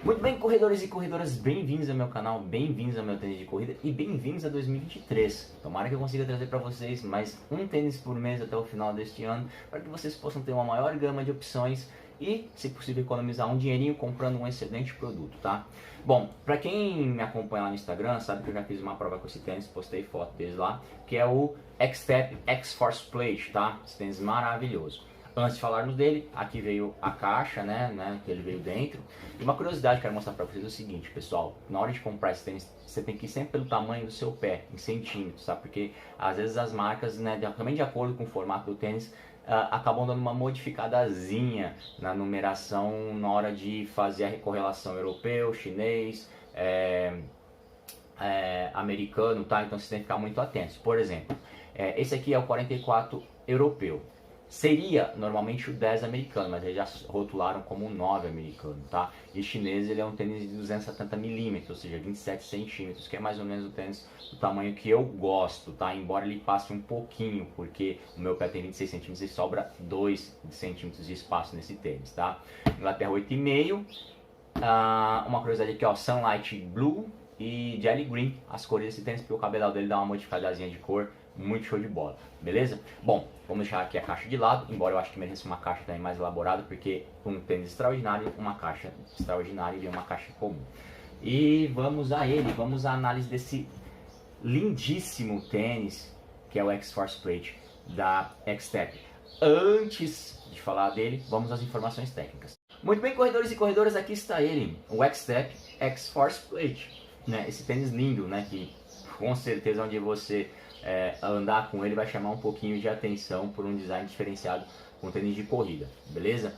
Muito bem, corredores e corredoras, bem-vindos ao meu canal, bem-vindos ao meu tênis de corrida e bem-vindos a 2023. Tomara que eu consiga trazer para vocês mais um tênis por mês até o final deste ano, para que vocês possam ter uma maior gama de opções e, se possível, economizar um dinheirinho comprando um excelente produto, tá? Bom, para quem me acompanha lá no Instagram, sabe que eu já fiz uma prova com esse tênis, postei foto deles lá, que é o X-Step X-Force Plate, tá? Esse tênis maravilhoso. Antes de falarmos dele, aqui veio a caixa, né, que ele veio dentro. E uma curiosidade que eu quero mostrar para vocês é o seguinte, pessoal. Na hora de comprar esse tênis, você tem que ir sempre pelo tamanho do seu pé, em centímetros, sabe? Porque às vezes as marcas, né, também de acordo com o formato do tênis, acabam dando uma modificadazinha na numeração na hora de fazer a correlação europeu, chinês, americano, tá? Então você tem que ficar muito atento. Por exemplo, esse aqui é o 44 europeu. Seria normalmente o 10 americano, mas eles já rotularam como o 9 americano, tá? E chinês ele é um tênis de 270 milímetros, ou seja, 27 centímetros, que é mais ou menos o tênis do tamanho que eu gosto, tá? Embora ele passe um pouquinho, porque o meu pé tem 26 centímetros e sobra 2 centímetros de espaço nesse tênis, tá? Inglaterra 8,5. Uma curiosidade aqui, ó, Sunlight Blue e Jelly Green, as cores desse tênis, porque o cabedal dele dá uma modificadazinha de cor, muito show de bola, beleza? Bom, vamos deixar aqui a caixa de lado, embora eu acho que merece uma caixa também mais elaborada, porque um tênis extraordinário, uma caixa extraordinária e uma caixa comum. E vamos a ele, vamos à análise desse lindíssimo tênis, que é o X-Force Plate da X-Step. Antes de falar dele, vamos às informações técnicas. Muito bem, corredores e corredoras, aqui está ele, o X-Step X-Force Plate, né? Esse tênis lindo, né? Que com certeza onde você andar com ele vai chamar um pouquinho de atenção por um design diferenciado com tênis de corrida, beleza?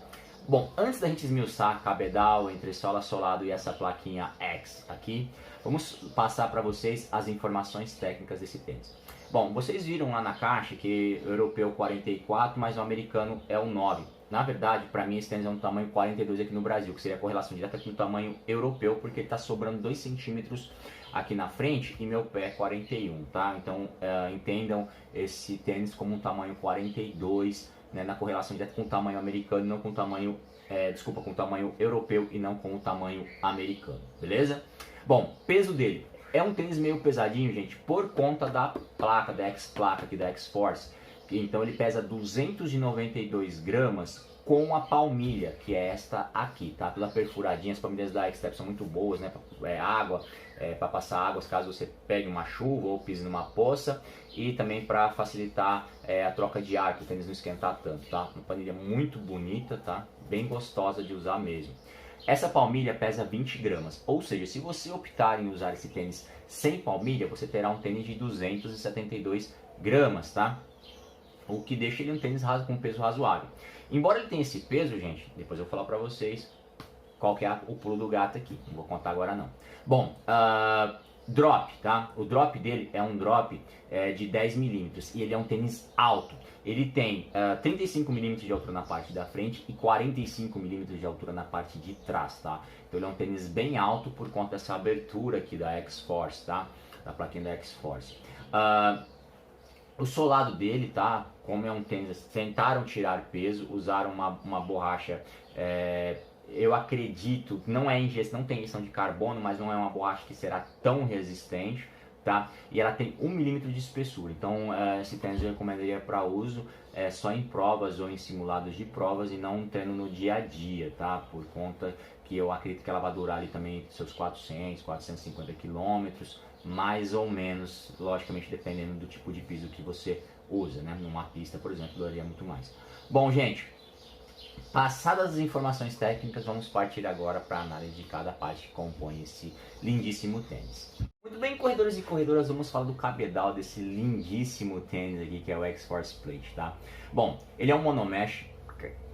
Bom, antes da gente esmiuçar cabedal, entressola solado e essa plaquinha X aqui, vamos passar para vocês as informações técnicas desse tênis. Bom, vocês viram lá na caixa que o europeu 44, mas o americano é o 9. Na verdade, para mim esse tênis é um tamanho 42 aqui no Brasil, que seria a correlação direta com o tamanho europeu, porque ele está sobrando 2 centímetros aqui na frente e meu pé é 41, tá? Então entendam esse tênis como um tamanho 42, né, na correlação direta com o tamanho americano, não com o tamanho, com o tamanho europeu e não com o tamanho americano, beleza? Bom, peso dele. É um tênis meio pesadinho, gente, por conta da placa, da X-Placa aqui, da X-Force. Então ele pesa 292 gramas com a palmilha, que é esta aqui, tá? Toda perfuradinha, as palmilhas da X-Step são muito boas, né? Para passar água caso você pegue uma chuva ou pise numa poça. E também para facilitar a troca de ar, para o tênis não esquentar tanto, tá? Uma palmilha muito bonita, tá? Bem gostosa de usar mesmo. Essa palmilha pesa 20 gramas, ou seja, se você optar em usar esse tênis sem palmilha, você terá um tênis de 272 gramas, tá? O que deixa ele um tênis com um peso razoável. Embora ele tenha esse peso, gente, depois eu vou falar pra vocês qual que é o pulo do gato aqui, não vou contar agora não. Bom, drop, tá? O drop dele é um drop de 10 milímetros e ele é um tênis alto. Ele tem 35 milímetros de altura na parte da frente e 45 milímetros de altura na parte de trás, tá? Então ele é um tênis bem alto por conta dessa abertura aqui da X-Force, tá? Da plaquinha da X-Force. O solado dele, tá? Como é um tênis, tentaram tirar peso, usaram uma borracha, eu acredito, não tem injeção de carbono, mas não é uma borracha que será tão resistente, tá? E ela tem 1 milímetro de espessura, então esse tênis eu recomendaria para uso só em provas ou em simulados de provas e não tendo no dia a dia, tá? Por conta que eu acredito que ela vai durar ali também seus 400, 450 quilômetros, mais ou menos, logicamente dependendo do tipo de piso que você usa, né? Numa pista, por exemplo, duraria muito mais. Bom, gente, passadas as informações técnicas, vamos partir agora para a análise de cada parte que compõe esse lindíssimo tênis. Muito bem, corredores e corredoras, vamos falar do cabedal desse lindíssimo tênis aqui, que é o X-Force Plate, tá? Bom, ele é um monomesh,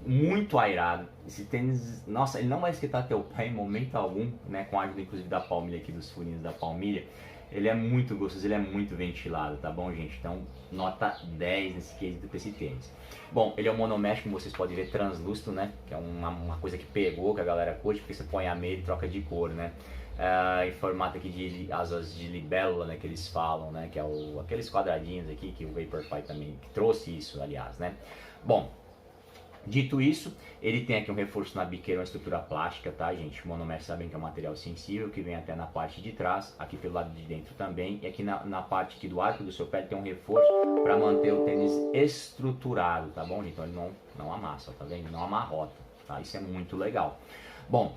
muito airado. Esse tênis, nossa, ele não vai esquentar teu pé em momento algum, né? Com a ajuda inclusive da palmilha aqui, dos furinhos da palmilha. Ele é muito gostoso, ele é muito ventilado, tá bom, gente? Então, nota 10 nesse quesito pra esse tênis. Bom, ele é um monomesh, como vocês podem ver, translúcido, né? Que é uma coisa que pegou, que a galera curte, porque você põe a meia e troca de cor, né? Em formato aqui de asas de libélula, né? Que eles falam, né? Que é aqueles quadradinhos aqui, que o Vaporfly também que trouxe isso, aliás, né? Bom, Dito isso, ele tem aqui um reforço na biqueira, uma estrutura plástica, tá, gente? Monomesh sabem que é um material sensível, que vem até na parte de trás, aqui pelo lado de dentro também, e aqui na parte aqui do arco do seu pé tem um reforço para manter o tênis estruturado, tá bom? Então ele não amassa, tá vendo? Não amarrota, tá? Isso é muito legal. Bom,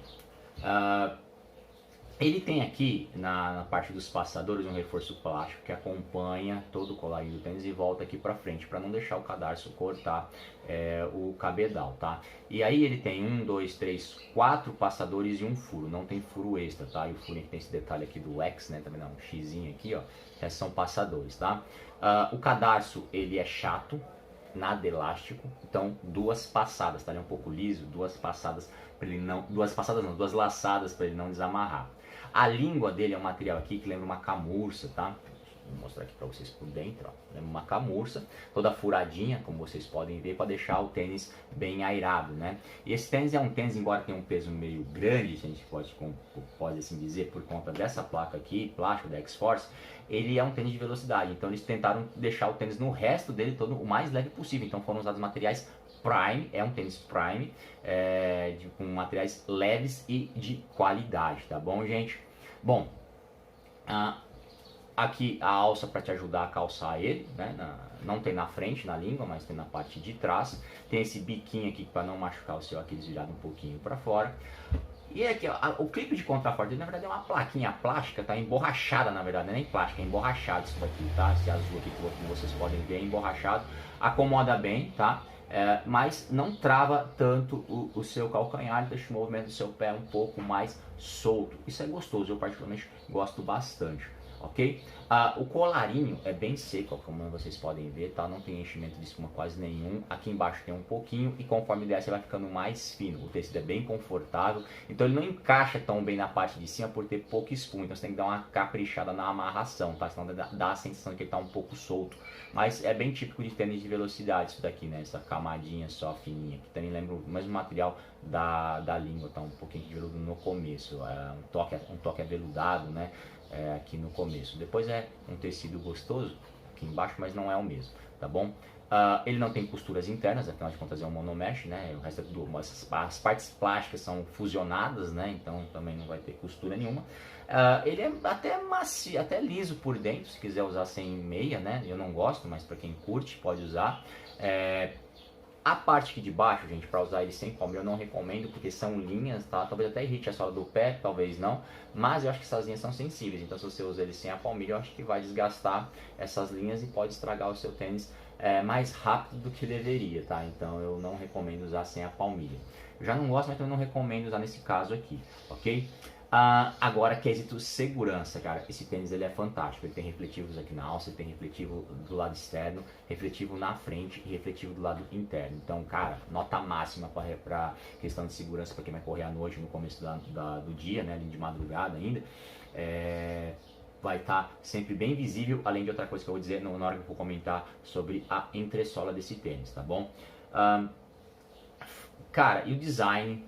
ele tem aqui na parte dos passadores um reforço plástico que acompanha todo o colarinho do tênis e volta aqui para frente para não deixar o cadarço cortar o cabedal, tá? E aí ele tem 1, 2, 3, 4 passadores e um furo, não tem furo extra, tá? E o furo tem esse detalhe aqui do X, né? Também não, um xizinho aqui, ó. Esses são passadores, tá? O cadarço ele é chato, nada elástico, então 2 passadas, tá? Ele é um pouco liso, 2 passadas para ele não, 2 passadas não, 2 laçadas para ele não desamarrar. A língua dele é um material aqui que lembra uma camurça, tá? Vou mostrar aqui para vocês por dentro, ó. Lembra uma camurça, toda furadinha, como vocês podem ver, para deixar o tênis bem airado, né? E esse tênis é um tênis, embora tenha um peso meio grande, se a gente pode assim dizer, por conta dessa placa aqui, plástico da X-Force, ele é um tênis de velocidade, então eles tentaram deixar o tênis no resto dele todo o mais leve possível, então foram usados materiais Prime, é um tênis Prime, com materiais leves e de qualidade, tá bom, gente? Bom, aqui a alça para te ajudar a calçar ele, né? Não tem na frente, na língua, mas tem na parte de trás. Tem esse biquinho aqui para não machucar o seu Aquiles virado um pouquinho para fora. E aqui, ó, o clipe de contraforte, na verdade é uma plaquinha plástica, tá emborrachada, na verdade, não é nem plástica, é emborrachado isso daqui, tá? Esse azul aqui que vocês podem ver é emborrachado, acomoda bem, tá? Mas não trava tanto o seu calcanhar, deixa o movimento do seu pé um pouco mais solto. Isso é gostoso, eu particularmente gosto bastante, ok? O colarinho é bem seco, como vocês podem ver, tá? Não tem enchimento de espuma quase nenhum. Aqui embaixo tem um pouquinho e conforme desce vai ficando mais fino. O tecido é bem confortável, então ele não encaixa tão bem na parte de cima por ter pouca espuma. Então você tem que dar uma caprichada na amarração, tá? Senão dá a sensação de que ele tá um pouco solto. Mas é bem típico de tênis de velocidade isso daqui, né? Essa camadinha só fininha, que também lembra o mesmo material da língua, tá? Um pouquinho de veludo no começo, um toque aveludado, né? Aqui no começo. Depois é um tecido gostoso aqui embaixo, mas não é o mesmo, tá bom? Ele não tem costuras internas, afinal de contas é um monomesh, né? O resto as partes plásticas são fusionadas, né? Então também não vai ter costura nenhuma. Ele é até macio, até liso por dentro, se quiser usar sem meia, né? Eu não gosto, mas para quem curte pode usar. A parte aqui de baixo, gente, para usar ele sem palmilha eu não recomendo, porque são linhas, tá? Talvez até irrite a sola do pé, talvez não, mas eu acho que essas linhas são sensíveis, então se você usa ele sem a palmilha, eu acho que vai desgastar essas linhas e pode estragar o seu tênis mais rápido do que deveria, tá? Então eu não recomendo usar sem a palmilha. Eu já não gosto, mas também não recomendo usar nesse caso aqui, ok? Agora, quesito segurança, cara, esse tênis ele é fantástico, ele tem refletivos aqui na alça, ele tem refletivo do lado externo, refletivo na frente e refletivo do lado interno. Então, cara, nota máxima para questão de segurança para quem vai correr à noite, no começo do dia, né, de madrugada ainda, vai estar sempre bem visível, além de outra coisa que eu vou dizer na hora que eu vou comentar sobre a entressola desse tênis, tá bom? Cara, e o design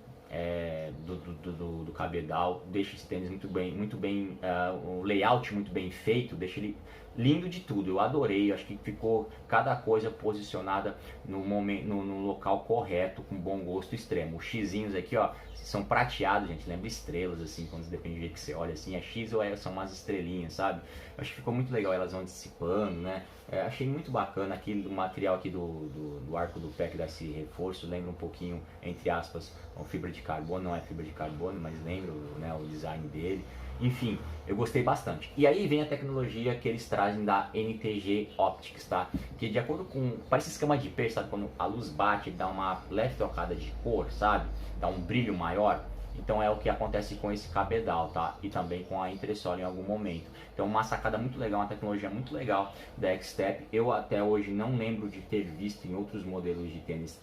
do cabedal deixa esse tênis muito bem, o layout muito bem feito, deixa ele lindo de tudo. Eu adorei, acho que ficou cada coisa posicionada no momento, no local correto, com bom gosto extremo. Os xizinhos aqui, ó, são prateados, gente, lembra estrelas, assim, quando depende do jeito que você olha, assim, é X ou são umas estrelinhas, sabe? Acho que ficou muito legal, elas vão dissipando, né? Achei muito bacana aqui do material aqui do arco do pé que dá esse reforço, lembra um pouquinho, entre aspas, a fibra de carbono, não é fibra de carbono, mas lembra, né, o design dele. Enfim, eu gostei bastante. E aí vem a tecnologia que eles trazem da NTG Optics, tá? Que de acordo com, parece escama de peixe, sabe? Quando a luz bate, dá uma leve trocada de cor, sabe? Dá um brilho maior. Então é o que acontece com esse cabedal, tá? E também com a entressola em algum momento. Então uma sacada muito legal, uma tecnologia muito legal da X-Step. Eu até hoje não lembro de ter visto em outros modelos de tênis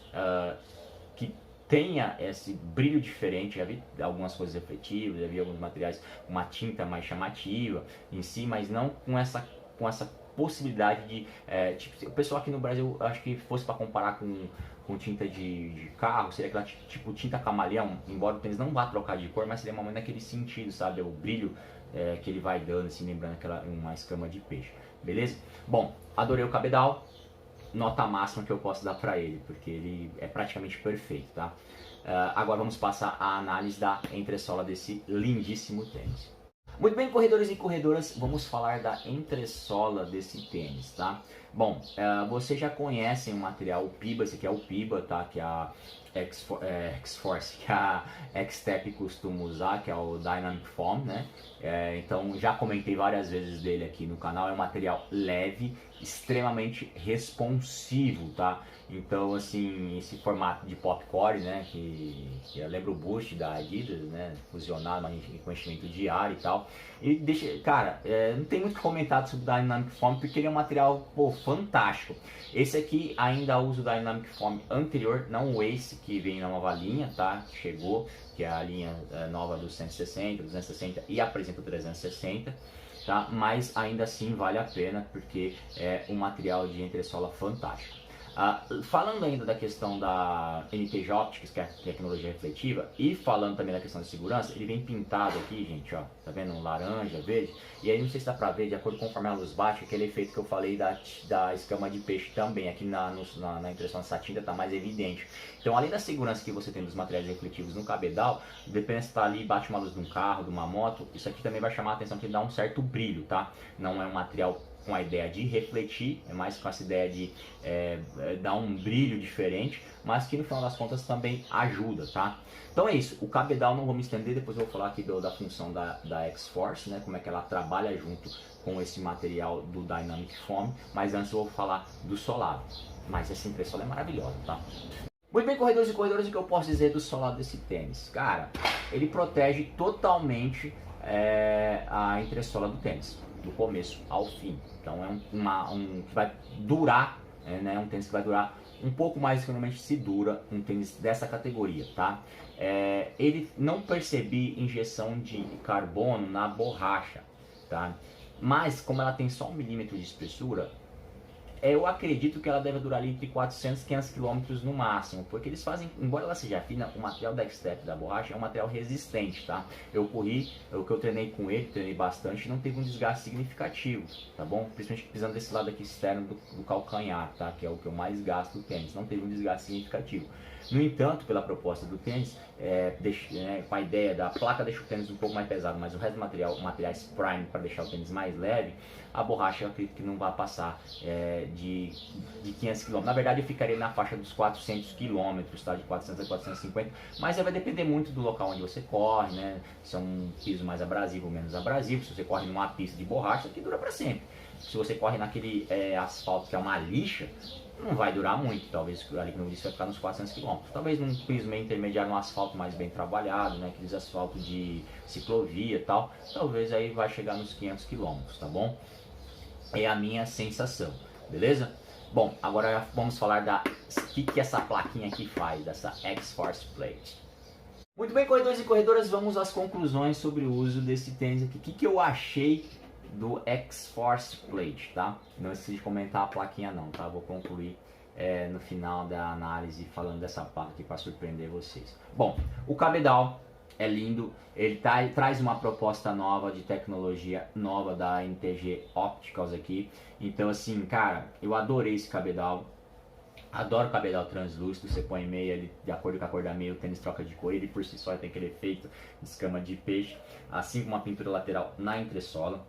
que tenha esse brilho diferente. Já vi algumas coisas refletivas, já vi alguns materiais com uma tinta mais chamativa em si, mas não com essa possibilidade de tipo, o pessoal aqui no Brasil, acho que fosse para comparar com tinta de carro, seria aquela tipo tinta camaleão, embora o tênis não vá trocar de cor, mas seria mais naquele sentido, sabe, o brilho que ele vai dando, assim, lembrando uma escama de peixe, beleza? Bom, adorei o cabedal, nota máxima que eu posso dar para ele, porque ele é praticamente perfeito, tá? Agora vamos passar a análise da entressola desse lindíssimo tênis. Muito bem, corredores e corredoras, vamos falar da entressola desse tênis, tá? Bom, vocês já conhecem o material, o PIBA, esse aqui é o PIBA, tá? Que a X-Force, que a X-Tech costuma usar, que é o Dynamic Foam, né? Então já comentei várias vezes dele aqui no canal, é um material leve, extremamente responsivo, tá? Então, assim, esse formato de popcorn, né, que eu lembro o Boost da Adidas, né, fusionado com enchimento de ar e tal. E deixa, cara, não tem muito comentado sobre o Dynamic Foam porque ele é um material, pô, fantástico. Esse aqui ainda usa o Dynamic Foam anterior, não o Ace, que vem na nova linha, tá? Que chegou, que é a linha nova do 160, 260 e apresenta o 360. Tá? Mas ainda assim vale a pena porque é um material de entressola fantástico. Falando ainda da questão da NTG Optics, que é a tecnologia refletiva, e falando também da questão de segurança, ele vem pintado aqui, gente, ó, tá vendo? Um laranja, verde, e aí não sei se dá pra ver, de acordo com conforme a luz bate, aquele efeito que eu falei da escama de peixe também, aqui na impressão dessa tinta tá mais evidente. Então, além da segurança que você tem dos materiais refletivos no cabedal, depende se tá ali, bate uma luz de um carro, de uma moto, isso aqui também vai chamar a atenção, que ele dá um certo brilho, tá? Não é um material com a ideia de refletir, é mais com essa ideia de dar um brilho diferente, mas que no final das contas também ajuda, tá? Então é isso, o cabedal não vou me estender, depois eu vou falar aqui da função da X-Force, né, como é que ela trabalha junto com esse material do Dynamic Foam, mas antes eu vou falar do solado, mas essa impressão é maravilhosa, tá? Muito bem, corredores e corredoras, o que eu posso dizer do solado desse tênis? Cara, ele protege totalmente a entressola do tênis, do começo ao fim. Então é um que vai durar, né, um tênis que vai durar um pouco mais do que normalmente se dura um tênis dessa categoria, tá? Ele não percebi injeção de carbono na borracha, tá? Mas como ela tem só 1 milímetro de espessura, eu acredito que ela deve durar ali entre 400 e 500 km no máximo, porque eles fazem, embora ela seja fina, o material da X-Tech da borracha é um material resistente, tá? Eu corri, o que eu treinei com ele, treinei bastante, não teve um desgaste significativo, tá bom? Principalmente pisando desse lado aqui externo do calcanhar, tá? Que é o que eu mais gasto do tênis, não teve um desgaste significativo. No entanto, pela proposta do tênis, com a ideia da placa deixa o tênis um pouco mais pesado, mas o resto do material, materiais prime para deixar o tênis mais leve, a borracha eu acredito que não vai passar de 500 km. Na verdade, eu ficaria na faixa dos 400 km, tá? De 400 a 450, mas vai depender muito do local onde você corre, né? Se é um piso mais abrasivo ou menos abrasivo, se você corre numa pista de borracha, que dura para sempre. Se você corre naquele asfalto que é uma lixa, não vai durar muito, talvez ali como eu disse vai ficar nos 400 km. Talvez num piso meio intermediário, um asfalto mais bem trabalhado, né, aqueles asfaltos de ciclovia e tal, talvez aí vai chegar nos 500 km, tá bom? É a minha sensação, beleza? Bom, agora vamos falar da que essa plaquinha aqui faz, dessa X-Force Plate. Muito bem, corredores e corredoras, vamos às conclusões sobre o uso desse tênis aqui. O que eu achei do X-Force Plate, tá? Não esqueci de comentar a plaquinha não, tá? Vou concluir no final da análise falando dessa placa aqui para surpreender vocês. Bom, o cabedal é lindo, ele traz uma proposta nova de tecnologia nova da NTG Opticals aqui. Então assim, cara, eu adorei esse cabedal. Adoro o cabedal translúcido, você põe meia ali de acordo com a cor da meia, o tênis troca de cor, ele por si só tem aquele efeito de escama de peixe, assim como uma pintura lateral na entressola.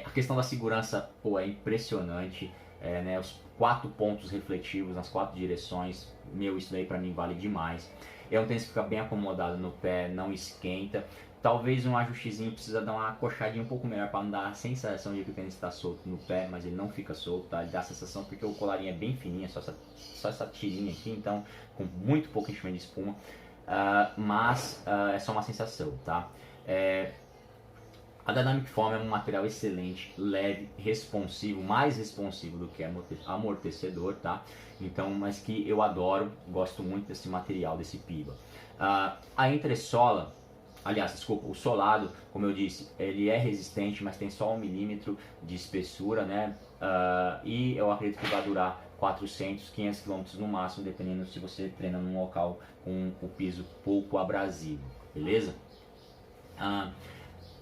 A questão da segurança, pô, é impressionante, né, os 4 pontos refletivos nas 4 direções, meu, isso daí pra mim vale demais. É um tênis que fica bem acomodado no pé, não esquenta. Talvez um ajustezinho precisa dar uma acochadinha um pouco melhor para não dar a sensação de que o tênis está solto no pé, mas ele não fica solto, tá? Ele dá a sensação porque o colarinho é bem fininho, só essa tirinha aqui, então com muito pouco enchimento de espuma, mas é só uma sensação, tá? A Dynamic Foam é um material excelente, leve, responsivo, mais responsivo do que amortecedor, tá? Então, mas que eu adoro, gosto muito desse material, desse PIBA. A entressola, aliás, desculpa, o solado, como eu disse, ele é resistente, mas tem só 1 milímetro de espessura, né? E eu acredito que vai durar 400, 500 km no máximo, dependendo se você treina num local com o piso pouco abrasivo, beleza?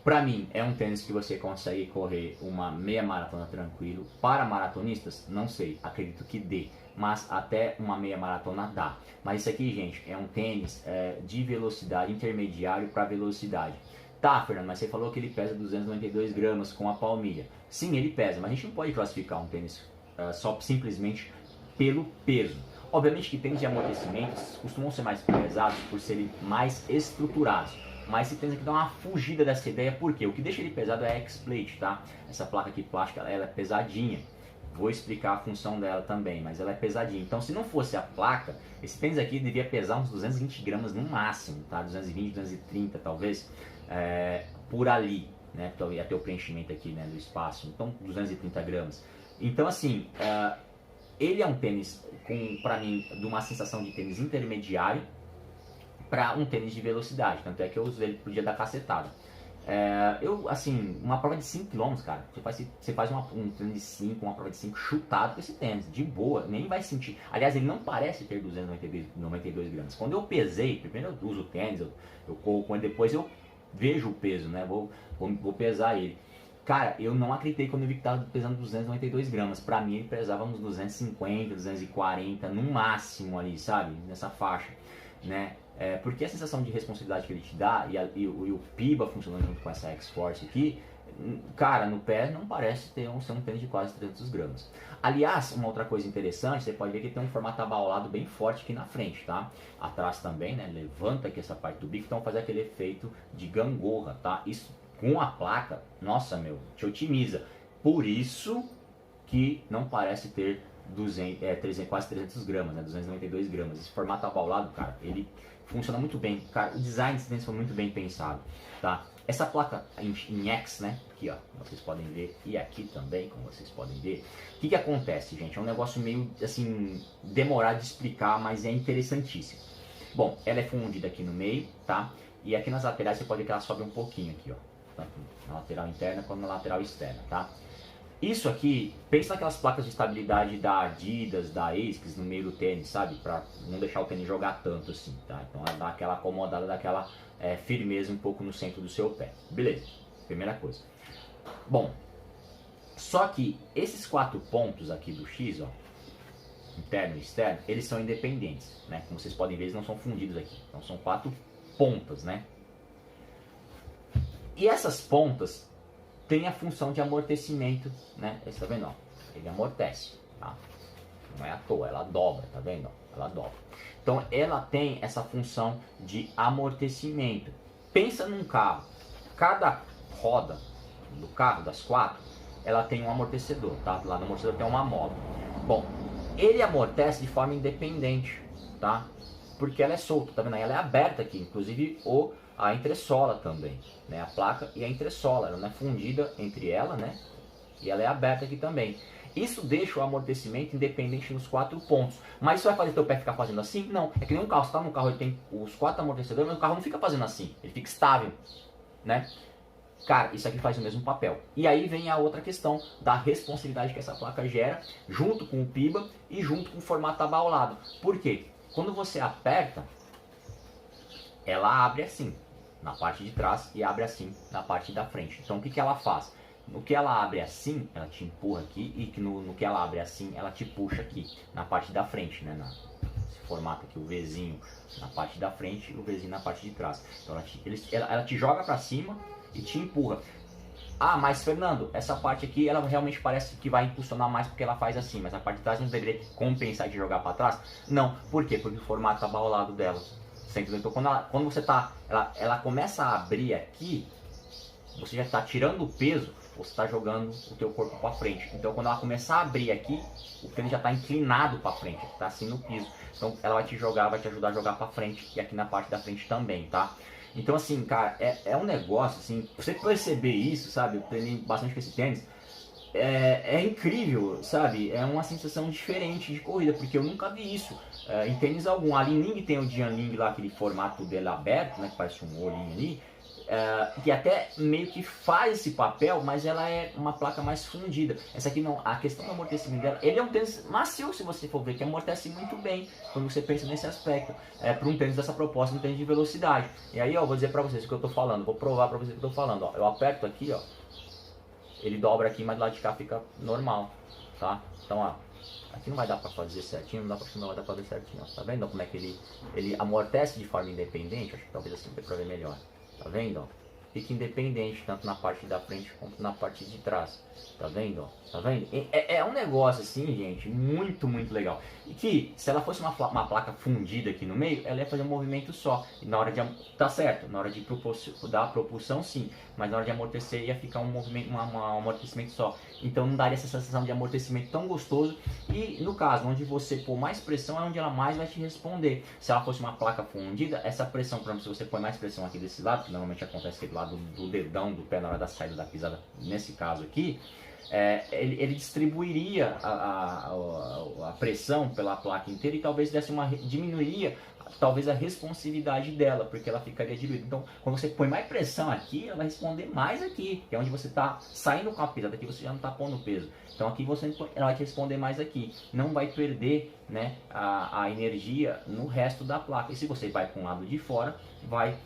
Pra mim, é um tênis que você consegue correr uma meia maratona tranquilo. Para maratonistas, não sei, acredito que dê. Mas até uma meia maratona dá. Mas isso aqui, gente, é um tênis de velocidade, intermediário para velocidade. Tá, Fernando, mas você falou que ele pesa 292 gramas com a palmilha. Sim, ele pesa, mas a gente não pode classificar um tênis só simplesmente pelo peso. Obviamente que tênis de amortecimentos costumam ser mais pesados por serem mais estruturados. Mas esse tênis aqui dá uma fugida dessa ideia, porque o que deixa ele pesado é a X-Plate, tá? Essa placa aqui plástica, ela é pesadinha. Vou explicar a função dela também, mas ela é pesadinha. Então, se não fosse a placa, esse tênis aqui devia pesar uns 220 gramas no máximo, tá? 220, 230 talvez, por ali, né? Então, ia ter o preenchimento aqui, né, do espaço. Então, 230 gramas. Então, assim, ele é um tênis, pra mim, de uma sensação de tênis intermediário para um tênis de velocidade. Tanto é que eu uso ele pro dia da cacetada. Assim, uma prova de 5 km, cara, você faz um treino de 5, uma prova de 5 chutado com esse tênis, de boa, nem vai sentir. Aliás, ele não parece ter 292 gramas. Quando eu pesei, primeiro eu uso o tênis, eu corro com ele, depois eu vejo o peso, né, vou pesar ele. Cara, eu não acreditei quando eu vi que estava pesando 292 gramas. Pra mim ele pesava uns 250, 240 no máximo ali, sabe, nessa faixa, né. Porque a sensação de responsabilidade que ele te dá e o PIBA funcionando junto com essa X-Force aqui, cara, no pé não parece ser um tênis de quase 300 gramas. Aliás, uma outra coisa interessante, você pode ver que ele tem um formato abaulado bem forte aqui na frente, tá? Atrás também, né? Levanta aqui essa parte do bico, então fazer aquele efeito de gangorra, tá? Isso com a placa, nossa, meu, te otimiza. Por isso que não parece ter quase 300 gramas, né? 292 gramas. Esse formato abaulado, cara, ele funciona muito bem, cara, o design desse tênis foi muito bem pensado, tá? Essa placa em X, né, aqui ó, vocês podem ver, e aqui também, como vocês podem ver, o que acontece, gente? É um negócio meio, assim, demorado de explicar, mas é interessantíssimo. Bom, ela é fundida aqui no meio, tá? E aqui nas laterais você pode ver que ela sobe um pouquinho aqui, ó, tanto na lateral interna quanto na lateral externa, tá? Isso aqui, pensa naquelas placas de estabilidade da Adidas, da ASICS no meio do tênis, sabe? Pra não deixar o tênis jogar tanto assim, tá? Então ela dá aquela acomodada, dá aquela firmeza um pouco no centro do seu pé. Beleza, primeira coisa. Bom, só que esses 4 pontos aqui do X, ó, interno e externo, eles são independentes, né? Como vocês podem ver, eles não são fundidos aqui. Então são 4 pontas, né? E essas pontas tem a função de amortecimento, né? Você tá vendo, ó? Ele amortece, tá? Não é à toa, ela dobra, tá vendo? Ela dobra. Então ela tem essa função de amortecimento. Pensa num carro. Cada roda do carro, das 4, ela tem um amortecedor, tá? Lá no amortecedor tem uma mola. Bom, ele amortece de forma independente, tá? Porque ela é solta, tá vendo? Ela é aberta aqui, inclusive a entressola também, né? A placa e a entressola, ela não é fundida entre ela, né? E ela é aberta aqui também. Isso deixa o amortecimento independente nos 4 pontos. Mas isso vai fazer teu pé ficar fazendo assim? Não. É que nem um carro, você tá no carro, ele tem os 4 amortecedores, mas o carro não fica fazendo assim. Ele fica estável, né? Cara, isso aqui faz o mesmo papel. E aí vem a outra questão da responsabilidade que essa placa gera, junto com o PIBA e junto com o formato abaulado. Por quê? Quando você aperta, ela abre assim na parte de trás e abre assim na parte da frente. Então o que ela faz? No que ela abre assim, ela te empurra aqui, e no que ela abre assim, ela te puxa aqui na parte da frente, né? Nesse formato aqui, o Vzinho na parte da frente e o Vzinho na parte de trás. Então ela te joga para cima e te empurra. Ah, mas Fernando, essa parte aqui, ela realmente parece que vai impulsionar mais porque ela faz assim, mas a parte de trás não deveria compensar de jogar para trás? Não, por quê? Porque o formato tá abaulado dela. Então quando você tá, ela começa a abrir aqui, você já está tirando o peso, você está jogando o teu corpo para frente. Então quando ela começar a abrir aqui, o tênis já está inclinado para frente, está assim no piso. Então ela vai te jogar, vai te ajudar a jogar para frente e aqui na parte da frente também, tá? Então assim, cara, é um negócio assim, você perceber isso, sabe? Eu treinei bastante com esse tênis. É incrível, sabe? É uma sensação diferente de corrida, porque eu nunca vi isso em tênis algum. A Li Ning tem o Jianling lá, aquele formato dele aberto, né? Que parece um olhinho ali. que até meio que faz esse papel, mas ela é uma placa mais fundida. Essa aqui não, a questão do amortecimento dela, ele é um tênis macio, se você for ver, que amortece muito bem quando você pensa nesse aspecto, para um tênis dessa proposta, um tênis de velocidade. E aí, ó, vou dizer para vocês o que eu tô falando, vou provar para vocês o que eu tô falando, ó. Eu aperto aqui, ó, ele dobra aqui, mas do lado de cá fica normal, tá? Então, ó, aqui não vai dar para fazer certinho, não vai dar para fazer certinho, ó. Tá vendo como é que ele amortece de forma independente? Acho que talvez assim dê para ver melhor. Tá vendo, ó? Fica independente, tanto na parte da frente quanto na parte de trás. Tá vendo, ó? Tá vendo? É um negócio assim, gente, muito, muito legal. E que, se ela fosse uma placa fundida aqui no meio, ela ia fazer um movimento só. E na hora de... Tá certo, na hora de dar a propulsão, sim. Mas na hora de amortecer, ia ficar um movimento, um amortecimento só. Então não daria essa sensação de amortecimento tão gostoso. E no caso, onde você pôr mais pressão, é onde ela mais vai te responder. Se ela fosse uma placa fundida, essa pressão, por exemplo, se você põe mais pressão aqui desse lado, que normalmente acontece aqui do lado do dedão do pé na hora da saída da pisada, nesse caso aqui, ele distribuiria a pressão pela placa inteira e talvez diminuiria talvez a responsividade dela, porque ela ficaria diluída. Então, quando você põe mais pressão aqui, ela vai responder mais aqui, que é onde você está saindo com a pisada, aqui você já não está pondo peso. Então aqui ela vai te responder mais aqui, não vai perder, né, a energia no resto da placa. E se você vai para um lado de fora, vai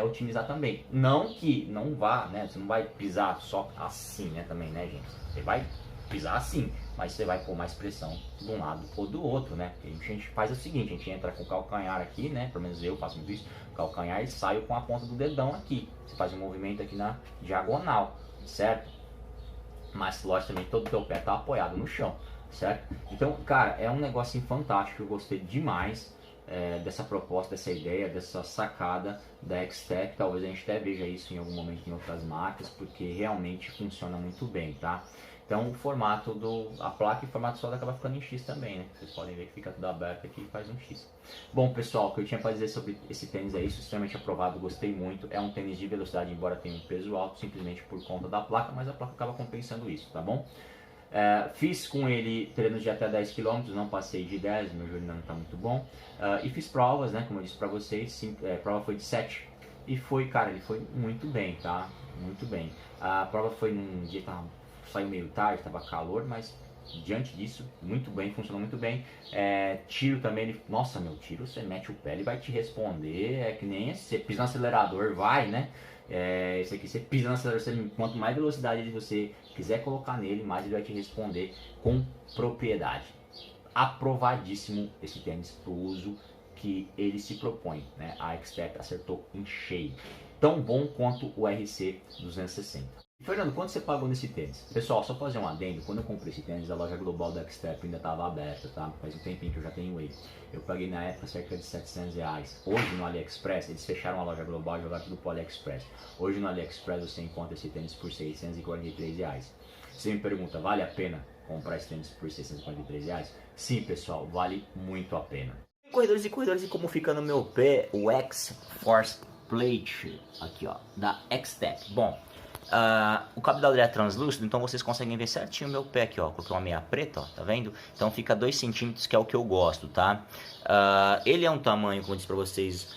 otimizar também. Não que não vá, né, você não vai pisar só assim, né, também, né, gente? Você vai pisar assim, mas você vai pôr mais pressão de um lado ou do outro, né? A gente faz o seguinte, a gente entra com o calcanhar aqui, né? Pelo menos eu faço muito isso, calcanhar, e saio com a ponta do dedão aqui. Você faz um movimento aqui na diagonal, certo? Mas lógico também todo o teu pé tá apoiado no chão, certo? Então, cara, é um negocinho fantástico, eu gostei demais dessa proposta, dessa ideia, dessa sacada da X-Tech. Talvez a gente até veja isso em algum momento em outras marcas, porque realmente funciona muito bem, tá? Então o formato a placa e o formato só acaba ficando em X também, né? Vocês podem ver que fica tudo aberto aqui e faz um X. Bom, pessoal, o que eu tinha para dizer sobre esse tênis é isso, extremamente aprovado, gostei muito. É um tênis de velocidade, embora tenha um peso alto, simplesmente por conta da placa, mas a placa acaba compensando isso, tá bom? Fiz com ele treinos de até 10 km, não passei de 10, meu joelho ainda não está muito bom. E fiz provas, né, como eu disse para vocês, a prova foi de 7 e foi, cara, ele foi muito bem, tá? Muito bem. A prova foi num dia que saiu meio tarde, estava calor, mas diante disso, muito bem, funcionou muito bem. Tiro também, nossa, meu tiro, você mete o pé, ele vai te responder, é que nem você pisa no acelerador, vai, né? Esse aqui você pisa no acelerador, quanto mais velocidade você quiser colocar nele, mais ele vai te responder com propriedade. Aprovadíssimo esse tênis para o uso que ele se propõe, né? A X-Tech acertou em cheio. Tão bom quanto o RC 260. Fernando, quanto você pagou nesse tênis? Pessoal, só fazer um adendo, quando eu comprei esse tênis, a loja global da X-Tech ainda estava aberta, tá? Faz um tempinho que eu já tenho ele. Eu paguei na época cerca de R$700. Hoje no AliExpress, eles fecharam a loja global e jogaram tudo pro AliExpress. Hoje no AliExpress você encontra esse tênis por R$643. Você me pergunta, vale a pena comprar esse tênis por R$643? Sim, pessoal, vale muito a pena. Corredores, e como fica no meu pé o X-Force Plate, aqui ó, da X-Tech. Bom, o cabedal dele é translúcido, então vocês conseguem ver certinho o meu pé aqui, ó. Coloquei uma meia preta, ó, tá vendo? Então fica 2 centímetros, que é o que eu gosto, tá? Ele é um tamanho, como eu disse pra vocês,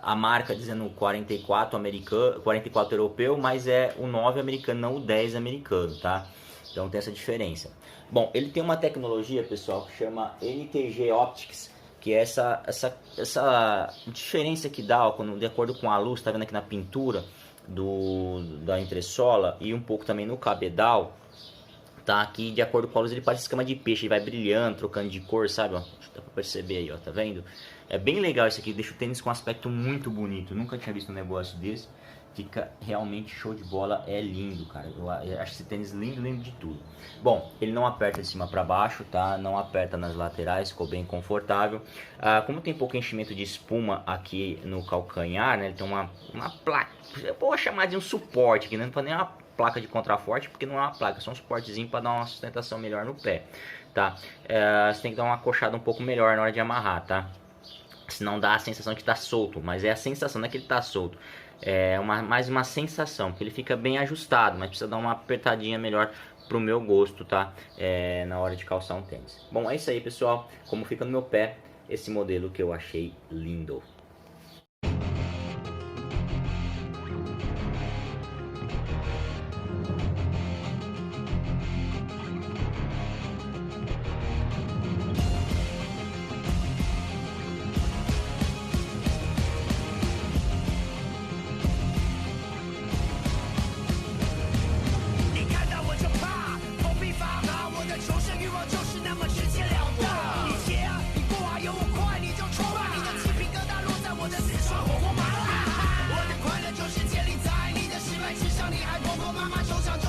a marca dizendo 44 americano, 44 europeu, mas é o 9 americano, não o 10 americano, tá? Então tem essa diferença. Bom, ele tem uma tecnologia, pessoal, que chama NTG Optics, que é essa diferença que dá, ó, quando, de acordo com a luz, tá vendo aqui na pintura da entressola e um pouco também no cabedal, tá? Aqui de acordo com a luz ele parece escama de peixe, ele vai brilhando, trocando de cor, sabe? Ó, dá pra perceber aí, ó, tá vendo? É bem legal isso aqui, deixa o tênis com um aspecto muito bonito, nunca tinha visto um negócio desse. Fica realmente show de bola, é lindo, cara. Eu acho esse tênis lindo, lindo de tudo. Bom, ele não aperta de cima para baixo, tá? Não aperta nas laterais, ficou bem confortável. Como tem pouco enchimento de espuma aqui no calcanhar, né? Ele tem uma placa, eu vou chamar de um suporte aqui, né? Não foi nem uma placa de contraforte, porque não é uma placa, é só um suportezinho para dar uma sustentação melhor no pé, tá? Você tem que dar uma acochada um pouco melhor na hora de amarrar, tá? Senão dá a sensação de que tá solto, mas é a sensação, não é que ele tá solto. É mais uma sensação, porque ele fica bem ajustado, mas precisa dar uma apertadinha melhor pro meu gosto, tá? Na hora de calçar um tênis. Bom, é isso aí, pessoal. Como fica no meu pé, esse modelo que eu achei lindo. 妈妈就像